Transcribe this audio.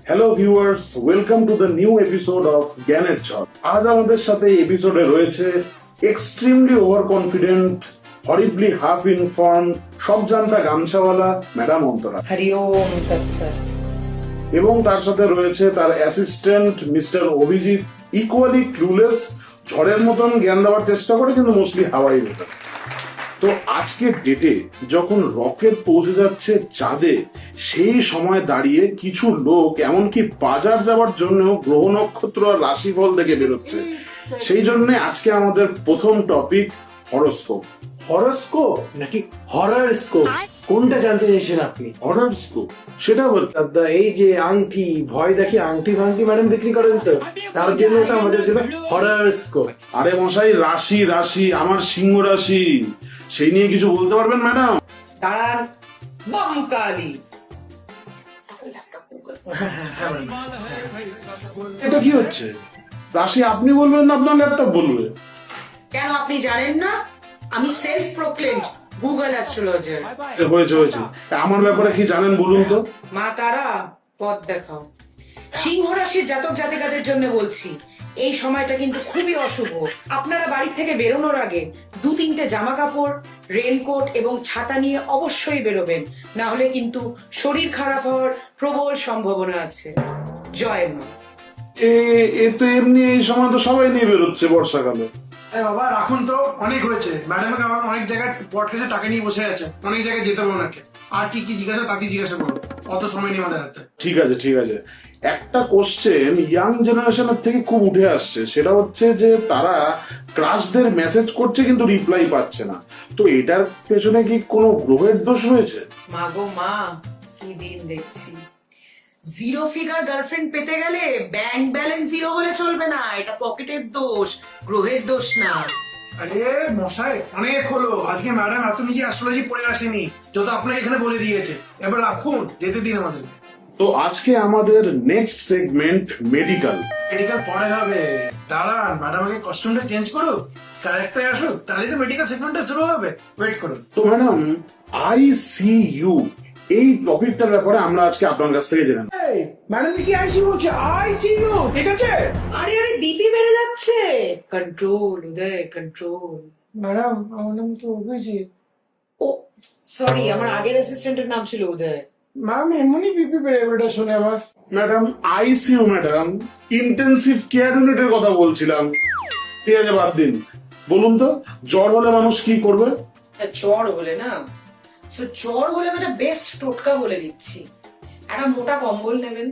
Hello viewers, welcome to the new episode of জ্ঞানের ছক। আজ আমাদের সাথে এই এপিসোডে রয়েছে extremely over confident, হরিবলি half inform, সব জানতা গামছাওয়ালা ম্যাডাম অন্তরা, হরি ওম তৎসৎ। এবং তার সাথে রয়েছে তার assistant mister Abhijit, equally clueless, ঝড়ের মতন জ্ঞান দেওয়ার চেষ্টা করে কিন্তু মোস্টলি হাওয়াই বেটার। তো আজকের ডেটে যখন রকেট পৌঁছে যাচ্ছে চাঁদে, সেই সময় দাঁড়িয়ে কিছু লোক এমনকি বাজার যাওয়ার জন্য গ্রহ নক্ষত্র আর রাশিফল দেখে বেরোচ্ছে। সেই জন্য আজকে আমাদের প্রথম টপিক হরোস্কোপ। হরোস্কোপ নাকি হররস্কোপ, কোনটা জানতে চাইছেন আপনি? হরোস্কোপ সেটা আবার কি? দাদা, এই যে আংটি, ভয় দেখি আংটি ভাঙটি ম্যাডাম বিক্রি করেন তো, তার জন্য ওটা আমাদের জন্য হররস্কোপ। আরে মশাই, রাশি রাশি, আমার সিংহ রাশি, সেই নিয়ে কিছু বলতে পারবেন ম্যাডাম? দাঁড়ান, বামকালি। এটা কি হচ্ছে? রাশি আপনি বলবেন না আপনার ল্যাপটপ বলবে? কেন আপনি জানেন না? আমি সেলফ প্রোক্লেমড গুগল অ্যাস্ট্রোলজার। হয়েছে হয়েছে, আমার ব্যাপারে কি জানেন বলুন তো? মা তারা, পথ দেখাও। সিংহ রাশির জাতক জাতিকাদের জন্য বলছি, এই সময়টা কিন্তু খুবই অশুভ। আপনারা বাড়ি থেকে বেরোনোর আগে 2-3টে জামা কাপড়, রেনকোট এবং ছাতা নিয়ে অবশ্যই বেরোবেন, না হলে কিন্তু শরীর খারাপ হওয়ার প্রবল সম্ভাবনা আছে। জয় মা। এ তো এমনি এই সময় তো সবাই নিয়ে বেরোচ্ছে বর্ষাকালে। বাবা রাখুন তো, অনেক হয়েছে। ম্যাডামকে আমার অনেক জায়গায় পডকাস্টে টাকা নিয়ে বসে আছে, অনেক জায়গায় যেতে হবে ওনাকে। আর কি কি জিজ্ঞাসা তাতে জিজ্ঞাসা করো, অত সময় নেই আমাদের হাতে। ঠিক আছে ঠিক আছে, একটা কোশ্চেন ইয়াং জেনারেশনের থেকে খুব উঠে আসছে, সেটা হচ্ছে যে তারা ক্রাশদের মেসেজ করছে কিন্তু রিপ্লাই পাচ্ছে না। তো এটার পেছনে কি কোনো গ্রহের দোষ রয়েছে? মা গো মা, কি দিন দেখছি। জিরো ফিগার গার্লফ্রেন্ড পেতে গেলে ব্যাংক ব্যালেন্স জিরো হলে চলবে না, এটা পকেটের দোষ, গ্রহের দোষ না। আরে মশাই, অনেক হলো। আজকে ম্যাডাম এত নিচে অ্যাস্ট্রোলজি পড়ে আসেনি, যত আপনাকে এখানে বলে দিয়েছে। এবার রাখুন, যেতে দিন আমাদের। তো আজকে আমাদের নেক্সট সেগমেন্ট মেডিকেল। মেডিকেল পরে হবে, দাঁড়ান ম্যাডামকে কস্টিউমটা চেঞ্জ করুক, ক্যারেক্টারে আসুক, তাহলে তো মেডিকেল সেগমেন্টটা শুরু হবে। ওয়েট করুন। তো ম্যাডাম, ICU এই টপিকটার ব্যাপারে আমরা আজকে আপনার কাছ থেকে জেনে নেব। ম্যাডাম কি আইসিইউ বলছে? আইসিইউ, ঠিক আছে আরে আরে, বিপি বেড়ে যাচ্ছে। কন্ট্রোল উদয়, কন্ট্রোল। ম্যাডাম? আমার নাম তো অভিজিৎ। ও সরি, আমার আগের অ্যাসিস্ট্যান্টের নাম ছিল উদয়। ম্যাম এমনি বিপি বেড়ে ওটা শুনে আমার। Madam ICU madam, intensive care ইউনিটের কথা বলছিলাম। ঠিক আছে, বাদ দিন। বলুন তো, জ্বর হলে মানুষ কি করবে? জ্বর হলে না, জ্বর হলে মানে বেস্ট টোটকা বলে দিচ্ছি, একটা মোটা কম্বল নেবেন,